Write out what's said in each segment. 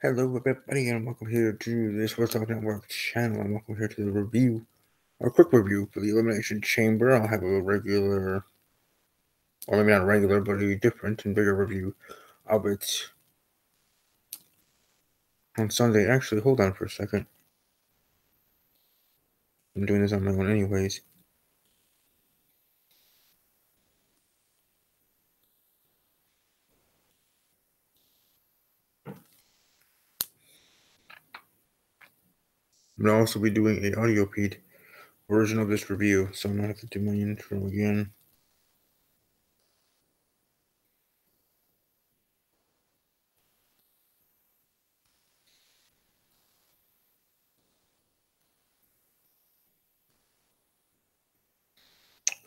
Hello everybody and welcome here to this Sports Talk Network channel and welcome here to the review, or quick review for the Elimination Chamber. I'll have a regular, or maybe not a regular, but a different and bigger review of it on Sunday. Actually, hold on for a second. I'm doing this on my own anyways. I'm going to also be doing an audio feed version of this review, so I'm going to have to do my intro again.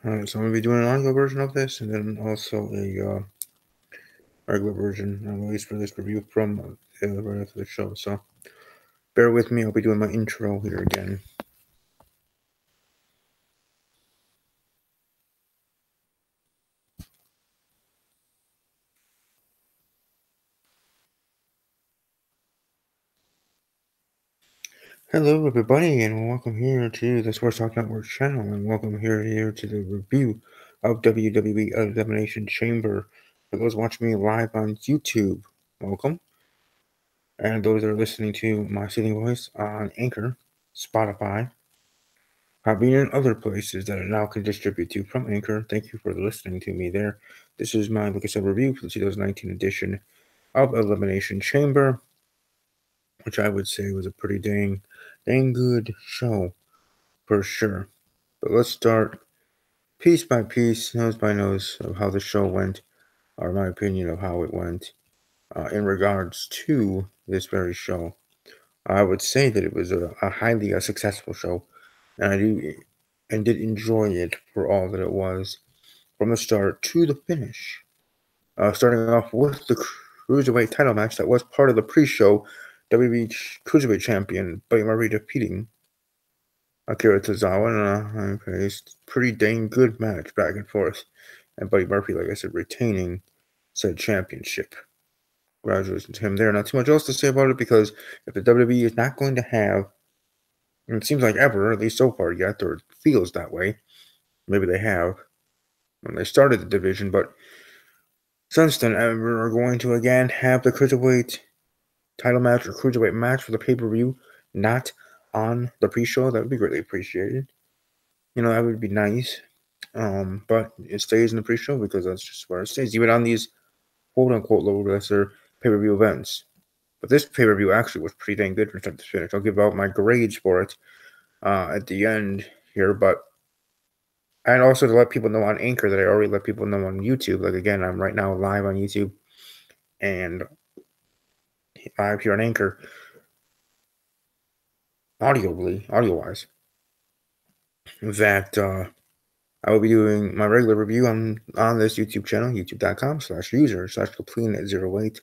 Alright, so I'm going to be doing an audio version of this, and then also a regular version, at least for this review from right after the show. So bear with me, I'll be doing my intro here again. Hello everybody and welcome here to the Sports Talk Network channel and welcome here to the review of WWE Elimination Chamber. For those watching me live on YouTube, welcome. And those that are listening to my soothing voice on Anchor, Spotify, Podbean, and other places that I now can distribute to from Anchor, thank you for listening to me there. This is my, like I said, review for the 2019 edition of Elimination Chamber, which I would say was a pretty dang good show. For sure. But let's start piece by piece, nose by nose, of how the show went, or my opinion of how it went, in regards to this very show. I would say that it was a highly successful show, and I did enjoy it for all that it was, from the start to the finish. Starting off with the Cruiserweight title match that was part of the pre-show, WWE Cruiserweight Champion Buddy Murphy defeating Akira Tozawa in a pretty dang good match back and forth. And Buddy Murphy, like I said, retaining said championship. Congratulations to him there. Not too much else to say about it because if the WWE is not going to have, and it seems like ever, at least so far yet, or it feels that way, maybe they have when they started the division, but since then, we're going to again have the Cruiserweight title match or Cruiserweight match for the pay-per-view not on the pre-show. That would be greatly appreciated. That would be nice. But it stays in the pre-show because that's just where it stays, even on these quote-unquote low lesser pay-per-view events. But this pay-per-view actually was pretty dang good from start to finish. I'll give out my grades for it at the end here, and also to let people know on Anchor that I already let people know on YouTube. Like, again, I'm right now live on YouTube and live here on Anchor, audio-wise, that I will be doing my regular review on this YouTube channel, youtube.com/user/complete08.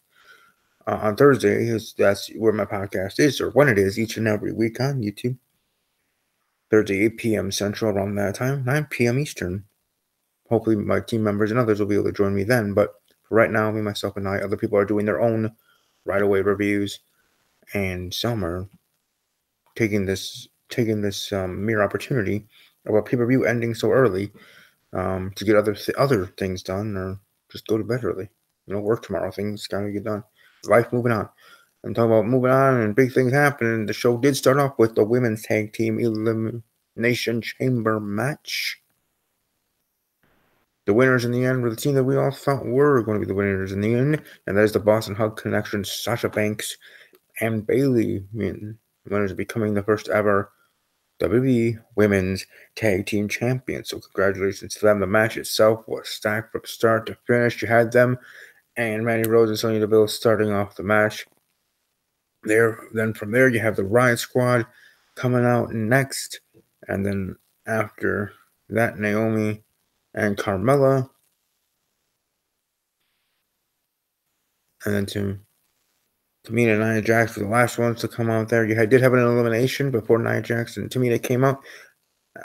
On Thursday, that's where my podcast is, or when it is, each and every week on YouTube. Thursday, 8 p.m. Central, around that time, 9 p.m. Eastern. Hopefully my team members and others will be able to join me then, but for right now, me, myself, and other people are doing their own right-away reviews, and some are taking this mere opportunity of a pay-per-view ending so early to get other things done, or just go to bed early. Work tomorrow. Things gotta get done. Life moving on. I'm talking about moving on and big things happening. The show did start off with the women's tag team elimination chamber match. The winners in the end were the team that we all thought were going to be the winners in the end, and that is the Boston Hug Connection, Sasha Banks and Bayley. Winners becoming the first ever WWE Women's Tag Team Champions. So congratulations to them. The match itself was stacked from start to finish. You had them and Mandy Rose and Sonya Deville starting off the match. Then from there you have the Riot Squad coming out next, and then after that, Naomi and Carmella, and then Tamina and Nia Jax were the last ones to come out there. Did have an elimination before Nia Jax and Tamina came out.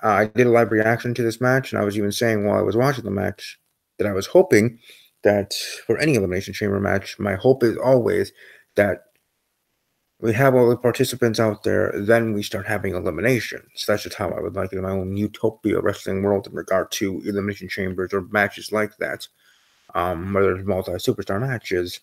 I did a live reaction to this match, and I was even saying while I was watching the match that I was hoping that for any Elimination Chamber match, my hope is always that we have all the participants out there, then we start having eliminations. That's just how I would like it in my own utopia wrestling world in regard to elimination chambers or matches like that. Whether it's multi-superstar matches,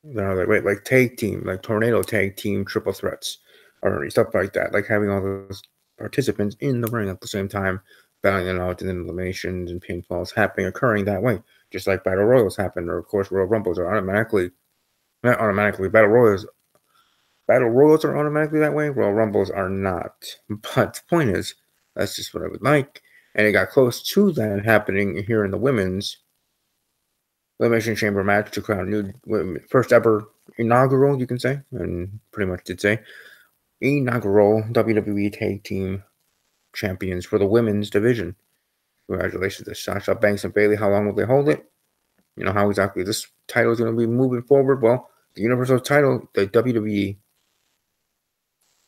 like tag team, like tornado tag team triple threats, or stuff like that. Like having all those participants in the ring at the same time, battling it out, and then eliminations and pinfalls occurring that way. Just like battle royals happen, or of course Royal Rumbles are not automatically battle royals. Battle royals are automatically that way. Royal Rumbles are not. But the point is, that's just what I would like. And it got close to that happening here in the women's Elimination Chamber match to crown new first ever inaugural, you can say, and pretty much did say, inaugural WWE Tag Team Champions for the women's division. Congratulations to Sasha Banks and Bayley. How long will they hold it? You know, how exactly this title is going to be moving forward? Well, the Universal title, the WWE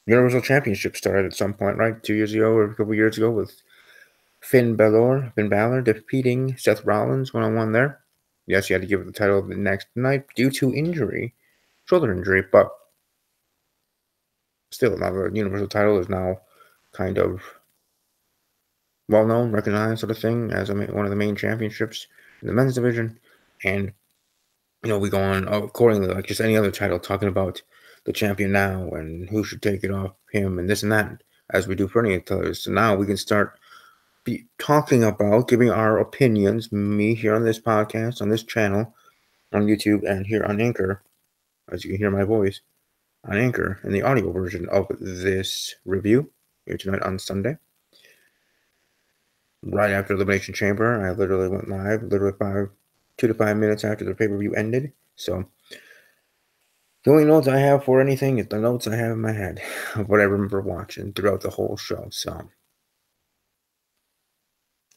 Universal Championship started at some point, right? 2 years ago or a couple years ago with Finn Balor defeating Seth Rollins one-on-one there. Yes, he had to give it the title the next night due to injury, shoulder injury, but still, now the Universal title is now kind of well-known, recognized sort of thing as one of the main championships in the men's division. And, you know, we go on accordingly, like just any other title, talking about the champion now and who should take it off him and this and that, as we do for any others. So now we can start talking about, giving our opinions, me here on this podcast, on this channel, on YouTube, and here on Anchor, as you can hear my voice, on Anchor, in the audio version of this review, here tonight on Sunday. Right after Elimination Chamber, I literally went live, 2 to 5 minutes after the pay-per-view ended, so the only notes I have for anything is the notes I have in my head of what I remember watching throughout the whole show, so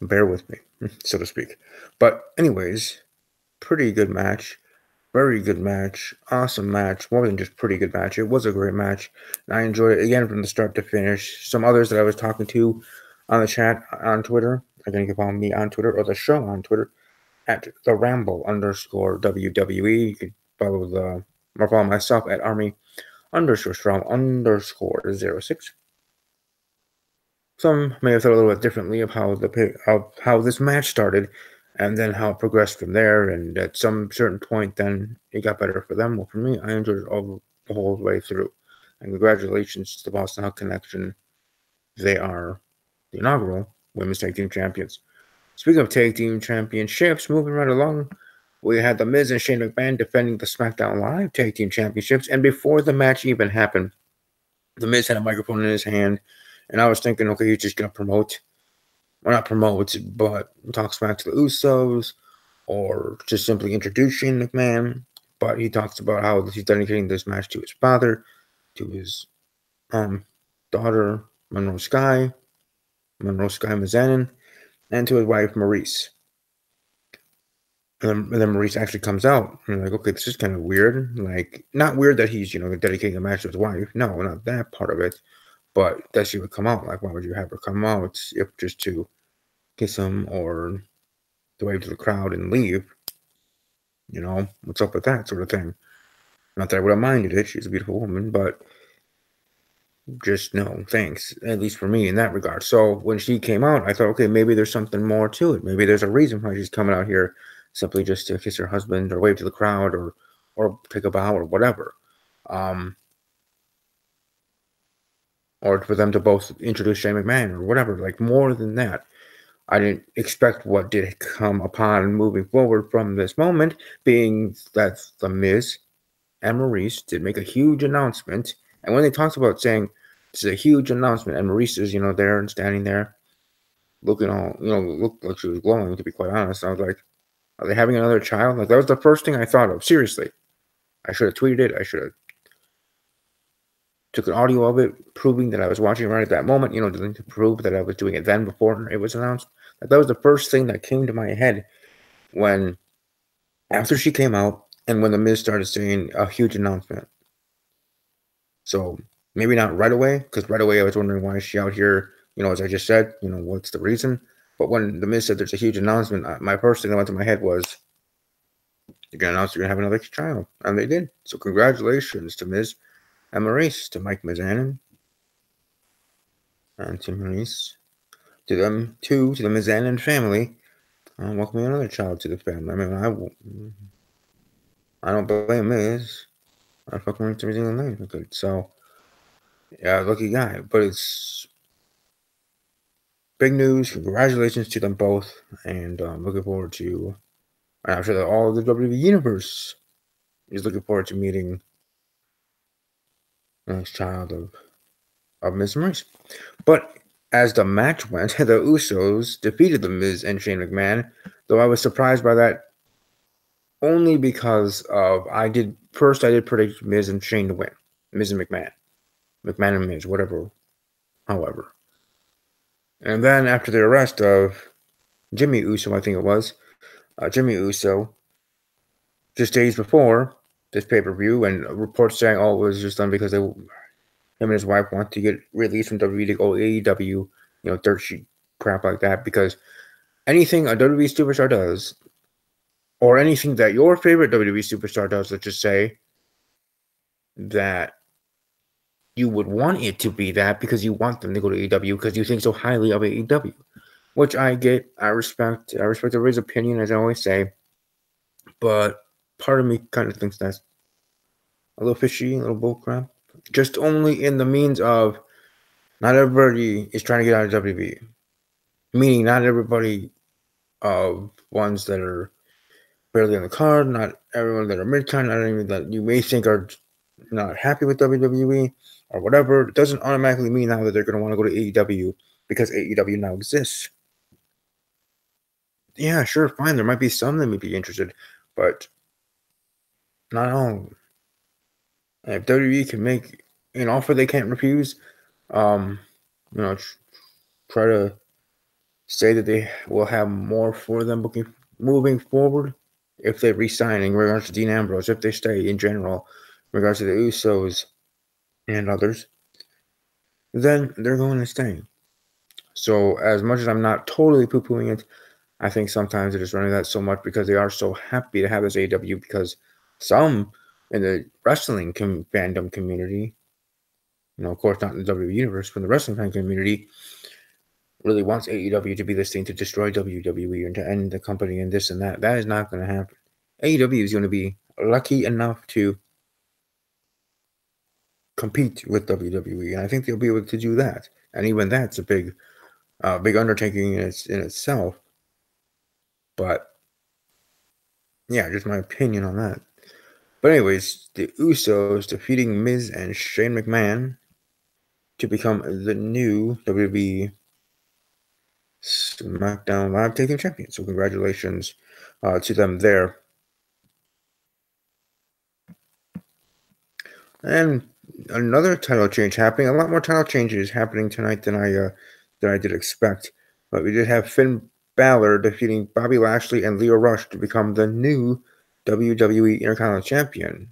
bear with me, so to speak. But anyways, pretty good match. Very good match. Awesome match. More than just pretty good match. It was a great match. And I enjoyed it again from the start to finish. Some others that I was talking to on the chat on Twitter. Again, you can follow me on Twitter or the show on Twitter at the Ramble _WWE. You can follow myself at Army _Strong _06. Some may have thought a little bit differently of how this match started, and then how it progressed from there. And at some certain point, then it got better for them. Well, for me, I enjoyed it all the whole way through. And congratulations to the Boston Hug Connection. They are the inaugural Women's Tag Team Champions. Speaking of Tag Team Championships, moving right along, we had The Miz and Shane McMahon defending the SmackDown Live Tag Team Championships. And before the match even happened, The Miz had a microphone in his hand. And I was thinking, okay, he's just going to promote. Well, not promote, but talk smack to the Usos, or just simply introduce Shane McMahon. But he talks about how he's dedicating this match to his father, to his daughter, Monroe Sky Mazanin, and to his wife, Maurice. And then Maurice actually comes out. And you're like, okay, this is kind of weird. Like, not weird that he's, dedicating a match to his wife. No, not that part of it. But that she would come out. Like, why would you have her come out if just to kiss him or to wave to the crowd and leave? You know, what's up with that sort of thing? Not that I would have minded it. She's a beautiful woman, but just no, thanks. At least for me in that regard. So when she came out, I thought, okay, maybe there's something more to it. Maybe there's a reason why she's coming out here simply just to kiss her husband or wave to the crowd or take a bow or whatever. Or for them to both introduce Shane McMahon or whatever, like more than that. I didn't expect what did come upon moving forward from this moment, being that The Miz and Maurice did make a huge announcement. And when they talked about saying this is a huge announcement, and Maurice is, there and standing there, looking all, looked like she was glowing, to be quite honest. I was like, are they having another child? Like, that was the first thing I thought of. Seriously. I should have tweeted it. I should have took an audio of it, proving that I was watching right at that moment, to prove that I was doing it then before it was announced. That was the first thing that came to my head after she came out and when The Miz started saying a huge announcement. So maybe not right away, because right away I was wondering why is she out here, as I just said, what's the reason? But when The Miz said there's a huge announcement, my first thing that went to my head was they're going to announce they're going to have another child. And they did. So congratulations to Miz and Maurice, to Mike Mizanin and to Maurice, to them too, to the Mizanin family. Welcoming another child to the family. I mean, I don't blame Miz. I fucking went to every single night. Okay, so yeah, lucky guy. But it's big news. Congratulations to them both, and looking forward to. And I'm sure that all of the WWE universe is looking forward to meeting the next child of Miz and Maurice. But as the match went, the Usos defeated the Miz and Shane McMahon. Though I was surprised by that, only because of I did predict Miz and Shane to win, Miz and McMahon and Miz, whatever. However, and then after the arrest of Jimmy Uso, I think it was Jimmy Uso, just days before this pay-per-view, and reports saying, "Oh, it was just done because him and his wife want to get released from WWE to go AEW, dirt sheet crap like that." Because anything a WWE superstar does, or anything that your favorite WWE superstar does, let's just say that you would want it to be that because you want them to go to AEW because you think so highly of AEW, which I get. I respect everybody's opinion, as I always say, but part of me kind of thinks that's a little fishy, a little bullcrap. Just only in the means of not everybody is trying to get out of WWE. Meaning not everybody of ones that are barely on the card, not everyone that are mid-card, not even that you may think are not happy with WWE or whatever. It doesn't automatically mean now that they're going to want to go to AEW because AEW now exists. Yeah, sure, fine. There might be some that may be interested, but not all. If WWE can make an offer they can't refuse, try to say that they will have more for them moving forward if they resign in regards to Dean Ambrose, if they stay in general, in regards to the Usos and others, then they're going to stay. So as much as I'm not totally poo-pooing it, I think sometimes they're just running that so much because they are so happy to have this AEW, because some in the wrestling fandom community, of course not in the WWE universe, but in the wrestling fan community, really wants AEW to be this thing to destroy WWE and to end the company and this and that. That is not going to happen. AEW is going to be lucky enough to compete with WWE, and I think they'll be able to do that. And even that's a big undertaking in itself. But yeah, just my opinion on that. But anyways, the Usos defeating Miz and Shane McMahon to become the new WWE SmackDown Live Tag Team Champions. So congratulations to them there. And another title change happening. A lot more title changes happening tonight than I did expect. But we did have Finn Balor defeating Bobby Lashley and Lio Rush to become the new WWE Intercontinental Champion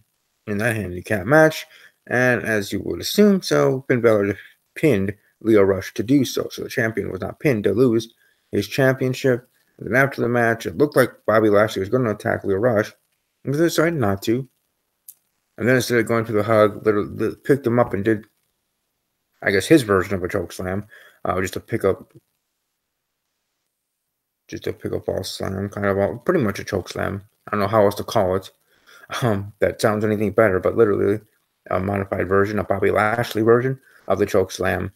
in that handicap match. And as you would assume, so Finn Balor pinned Lio Rush to do so. So the champion was not pinned to lose his championship. And then after the match, it looked like Bobby Lashley was going to attack Lio Rush, but they decided not to. And then instead of going for the hug, literally picked him up and did, I guess, his version of a choke slam, just a pickup ball slam, pretty much a choke slam. I don't know how else to call it. That sounds anything better, but literally a modified version, a Bobby Lashley version of the choke slam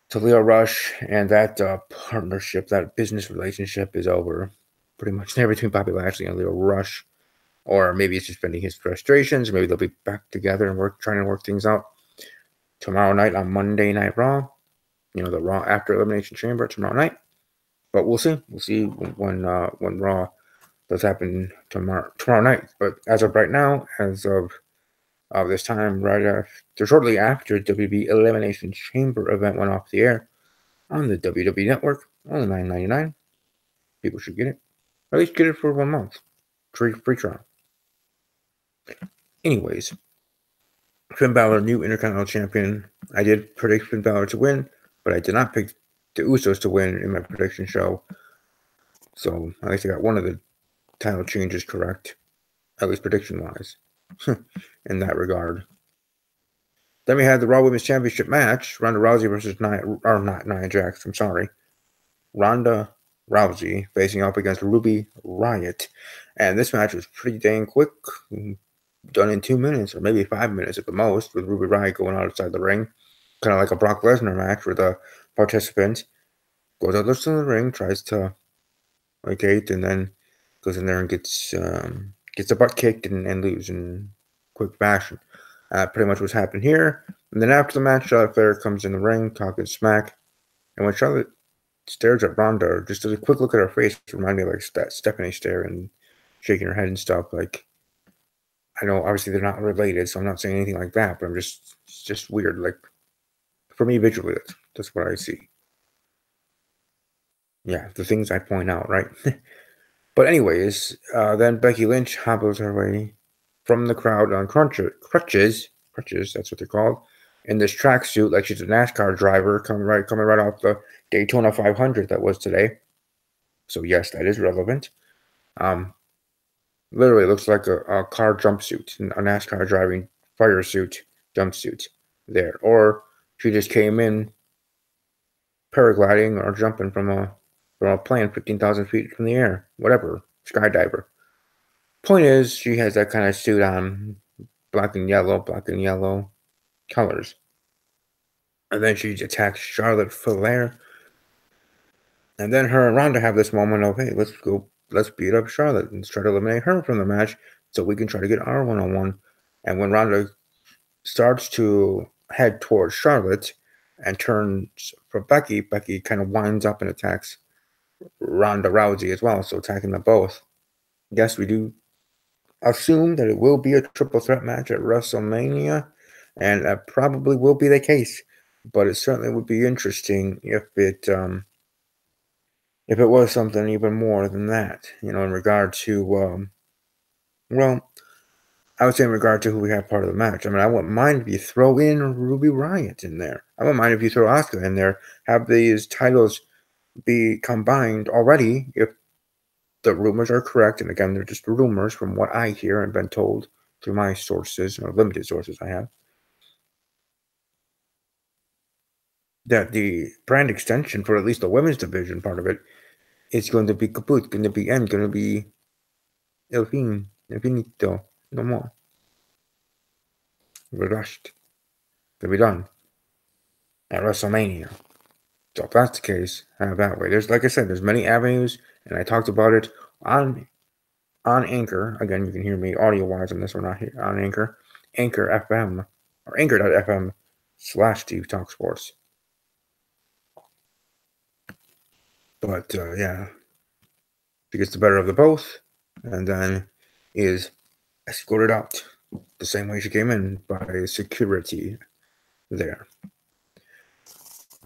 to Lio Rush, and that partnership, that business relationship is over. Pretty much there between Bobby Lashley and Lio Rush. Or maybe it's just venting his frustrations. Maybe they'll be back together and trying to work things out tomorrow night on Monday Night Raw. The Raw after Elimination Chamber tomorrow night. But we'll see. We'll see when Raw does happen tomorrow night. But as of right now, as of this time, shortly after WWE Elimination Chamber event went off the air on the WWE Network, only $9.99. People should get it. Or at least get it for 1 month. Free trial. Anyways, Finn Balor, new Intercontinental Champion. I did predict Finn Balor to win, but I did not pick the Usos to win in my prediction show. So at least I got one of the title change is correct, at least prediction-wise, in that regard. Then we had the Raw Women's Championship match, Ronda Rousey versus Nia Jax, I'm sorry. Ronda Rousey facing up against Ruby Riott. And this match was pretty dang quick, done in 2 minutes, or maybe 5 minutes at the most, with Ruby Riott going outside the ring. Kind of like a Brock Lesnar match where the participant goes out to the ring, tries to vacate, and then goes in there and gets the butt kicked and lose in quick fashion. Pretty much what's happened here. And then after the match, Charlotte Flair comes in the ring, talking smack. And when Charlotte stares at Ronda, just a quick look at her face reminded me of like that Stephanie stare and shaking her head and stuff. Like, I know obviously they're not related, so I'm not saying anything like that, but it's just weird. Like, for me visually, that's what I see. Yeah, the things I point out, right? But anyways, then Becky Lynch hobbles her way from the crowd on crutches, that's what they're called, in this tracksuit like she's a NASCAR driver coming right off the Daytona 500 that was today. So yes, that is relevant. Literally looks like a car jumpsuit, a NASCAR driving fire suit jumpsuit there. Or she just came in paragliding or jumping from a plane 15,000 feet from the air, whatever, skydiver. Point is, she has that kind of suit on, black and yellow colors. And then she attacks Charlotte Flair. And then her and Ronda have this moment of, hey, let's beat up Charlotte and try to eliminate her from the match so we can try to get our one-on-one. And when Ronda starts to head towards Charlotte and turns for Becky kind of winds up and attacks Ronda Rousey as well, so attacking them both. Yes, we do assume that it will be a triple threat match at WrestleMania, and that probably will be the case. But it certainly would be interesting if it was something even more than that, in regard to I would say in regard to who we have part of the match. I mean, I wouldn't mind if you throw in Ruby Riott in there. I wouldn't mind if you throw Asuka in there. Have these titles be combined already if the rumors are correct. And again, they're just rumors from what I hear and been told through my sources, or limited sources I have, that the brand extension for at least the women's division part of it is going to be kaput, going to be end, going to be el fin, infinito, no more. We're rushed. Going to be done at WrestleMania. So if that's the case, have that way. There's, like I said, there's many avenues, and I talked about it on Anchor. Again, you can hear me audio-wise on this one, not here on Anchor. Anchor FM, or anchor.fm/Steve Talk Sports. But, yeah, she gets the better of the both, and then is escorted out the same way she came in by security there.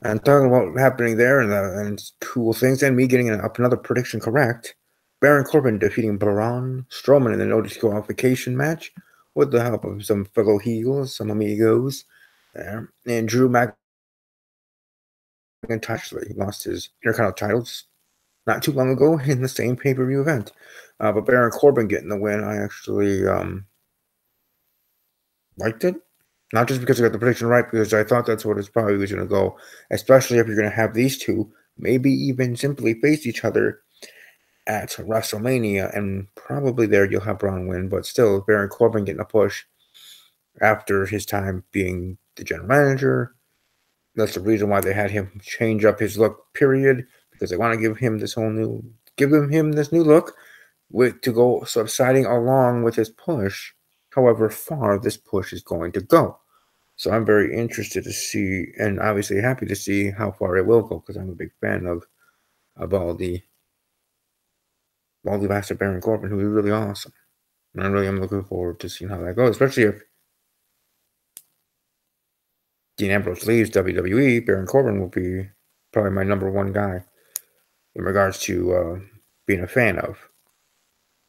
And talking about happening there and cool things, and me getting another prediction correct, Baron Corbin defeating Braun Strowman in the no disqualification match with the help of some fellow heels, some amigos there. And Drew McIntyre lost his Intercontinental titles not too long ago in the same pay-per-view event. But Baron Corbin getting the win, I actually liked it. Not just because I got the prediction right, because I thought that's what it's probably was going to go, especially if you're going to have these two, maybe even simply face each other at WrestleMania, and probably there you'll have Braun win, but still, Baron Corbin getting a push after his time being the general manager. That's the reason why they had him change up his look, period, because they want to give him this new look to go subsiding along with his push, however far this push is going to go. So I'm very interested to see, and obviously happy to see how far it will go, because I'm a big fan of all the Bastard Baron Corbin, who is really awesome. And I really am looking forward to seeing how that goes, especially if Dean Ambrose leaves WWE. Baron Corbin will be probably my number one guy in regards to being a fan of.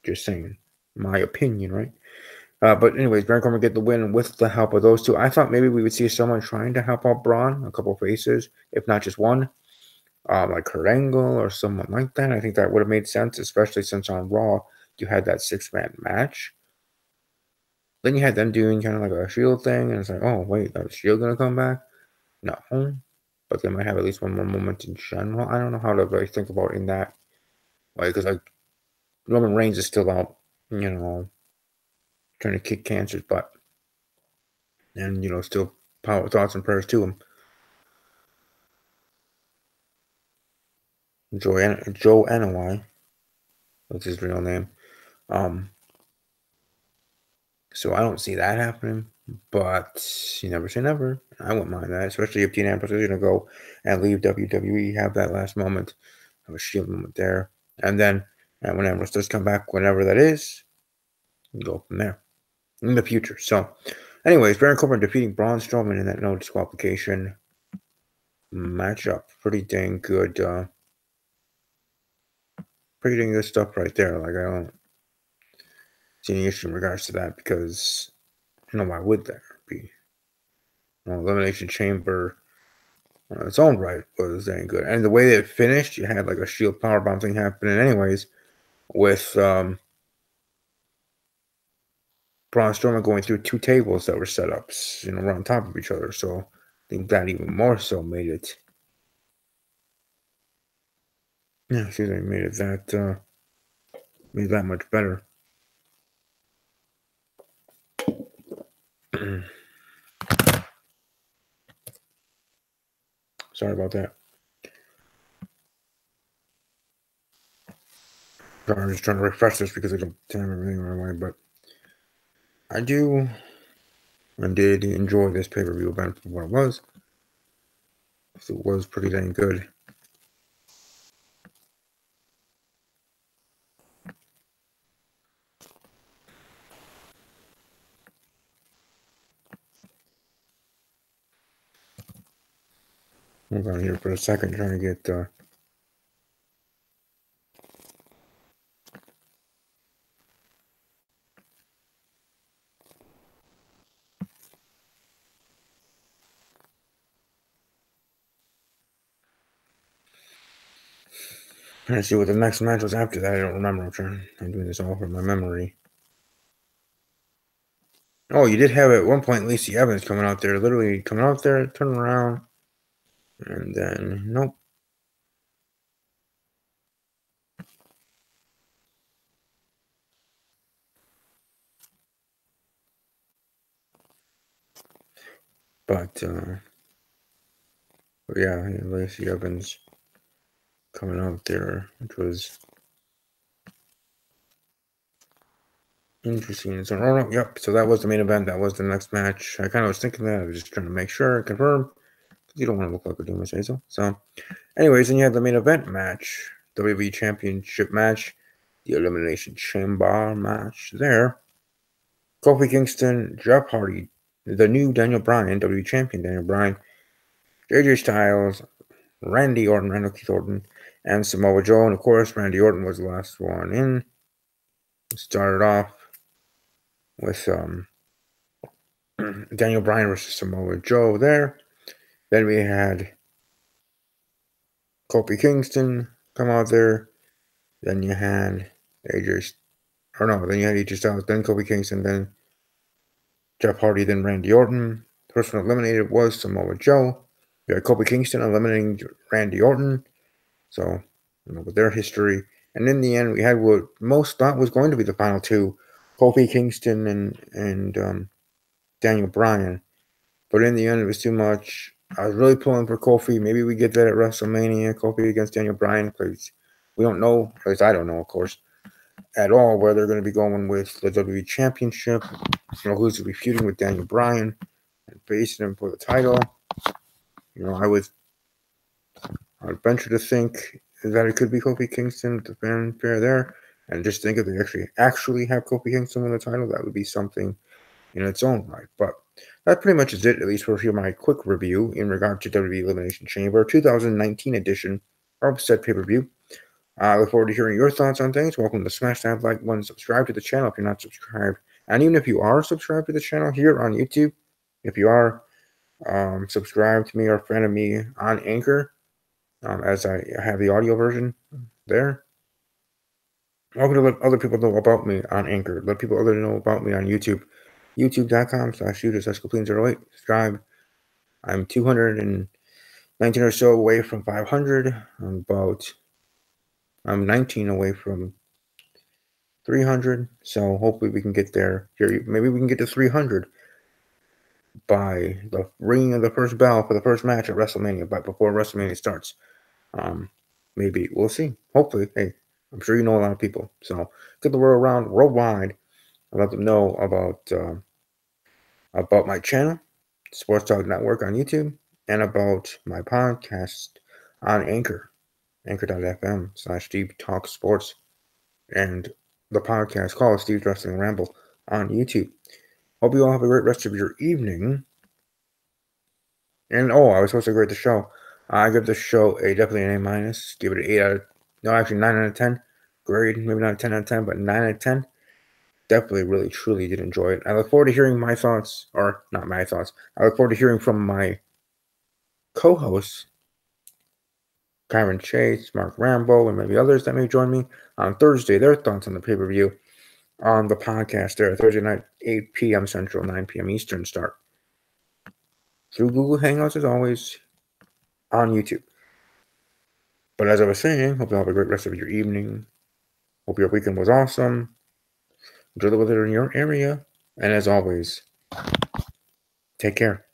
Just saying, my opinion, right? But anyways, Baron Corbin get the win with the help of those two. I thought maybe we would see someone trying to help out Braun, a couple faces, if not just one, like Kurt Angle or someone like that. I think that would have made sense, especially since on Raw, you had that 6-man match. Then you had them doing kind of like a Shield thing, and it's like, oh wait, is Shield gonna come back? No, but they might have at least one more moment in general. I don't know how to really think about it in that way, because like Roman Reigns is still out, trying to kick cancer's butt, and still power thoughts and prayers to him. Joe Anoa'i, that's his real name. So I don't see that happening, but you never say never. I wouldn't mind that, especially if Dean Ambrose is going to go and leave WWE, have that last moment, have a Shield moment there, and then when Ambrose does come back, whenever that is, you go from there in the future. So, anyways, Baron Corbin defeating Braun Strowman in that no disqualification matchup. Pretty dang good. Pretty dang good stuff right there. Like, I don't see any issue in regards to that, because why would there be? Elimination Chamber on its own right was dang good. And the way that it finished, you had like a Shield powerbomb thing happening anyways, with Braun Strowman going through 2 tables that were set up, were on top of each other. So I think that even more so made it. Yeah, excuse me, made it that much better. Sorry about that. I'm just trying to refresh this because I don't time everything right away, but I do and did enjoy this pay-per-view event for what it was. It was pretty dang good. Hold on here for a second, trying to get trying to see what the next match was after that. I don't remember. I'm doing this all from my memory. Oh, you did have at one point Lacey Evans coming out there, literally coming out there, turning around, and then nope. But yeah, Lacey Evans coming out there, which was interesting. So, oh, no, yep. So that was the main event. That was the next match. I kind of was thinking that. I was just trying to make sure, confirm, because you don't want to look like a doom say so. So, anyways, then you had the main event match, WWE Championship match, the Elimination Chamber match there. Kofi Kingston, Jeff Hardy, the new Daniel Bryan, WWE Champion Daniel Bryan, AJ Styles, Randy Orton, Randall Keith Orton, and Samoa Joe. And of course, Randy Orton was the last one in. Started off with Daniel Bryan versus Samoa Joe there. Then we had Kofi Kingston come out there. Then you had then you had AJ Styles, then Kofi Kingston, then Jeff Hardy, then Randy Orton. The person eliminated was Samoa Joe. You had Kofi Kingston eliminating Randy Orton. So, with their history. And in the end, we had what most thought was going to be the final two, Kofi Kingston and Daniel Bryan. But in the end, it was too much. I was really pulling for Kofi. Maybe we get that at WrestleMania, Kofi against Daniel Bryan, because we don't know, at least I don't know, of course, at all where they're going to be going with the WWE Championship. Who's to be feuding with Daniel Bryan and facing him for the title. I would venture to think that it could be Kofi Kingston with the fanfare there. And just think if they actually have Kofi Kingston win the title, that would be something in its own right. But that pretty much is it, at least for my quick review in regard to WWE Elimination Chamber 2019 edition of said pay-per-view. I look forward to hearing your thoughts on things. Welcome to smash that like button, subscribe to the channel if you're not subscribed. And even if you are subscribed to the channel here on YouTube, if you are subscribed to me or friend of me on Anchor, as I have the audio version there. Welcome to let other people know about me on Anchor. Let people other know about me on YouTube. YouTube.com/user/complete08. Subscribe. I'm 219 or so away from 500. I'm 19 away from 300. So hopefully we can get there. Maybe we can get to 300 by the ringing of the first bell for the first match at WrestleMania, but before WrestleMania starts. Maybe we'll see. Hopefully, hey, I'm sure you know a lot of people, so get the word around worldwide and let them know about my channel, Sports Talk Network on YouTube, and about my podcast on Anchor, anchor.fm/Deep Talk Sports, and the podcast called Steve's Wrestling Ramble on YouTube. Hope you all have a great rest of your evening. And I was supposed to grade the show. I give the show definitely an A-. Give it an 8 out of, no, actually 9 out of 10. Grade, maybe not a 10 out of 10, but 9 out of 10. Definitely, really, truly did enjoy it. I look forward to hearing my thoughts, or not my thoughts. I look forward to hearing from my co-hosts, Kyron Chase, Mark Rambo, and maybe others that may join me on Thursday. Their thoughts on the pay-per-view on the podcast there, Thursday night, 8 p.m. Central, 9 p.m. Eastern start. Through Google Hangouts, as always, on YouTube. But as I was saying, hope you have a great rest of your evening. Hope your weekend was awesome. Enjoy the weather in your area. And as always, take care.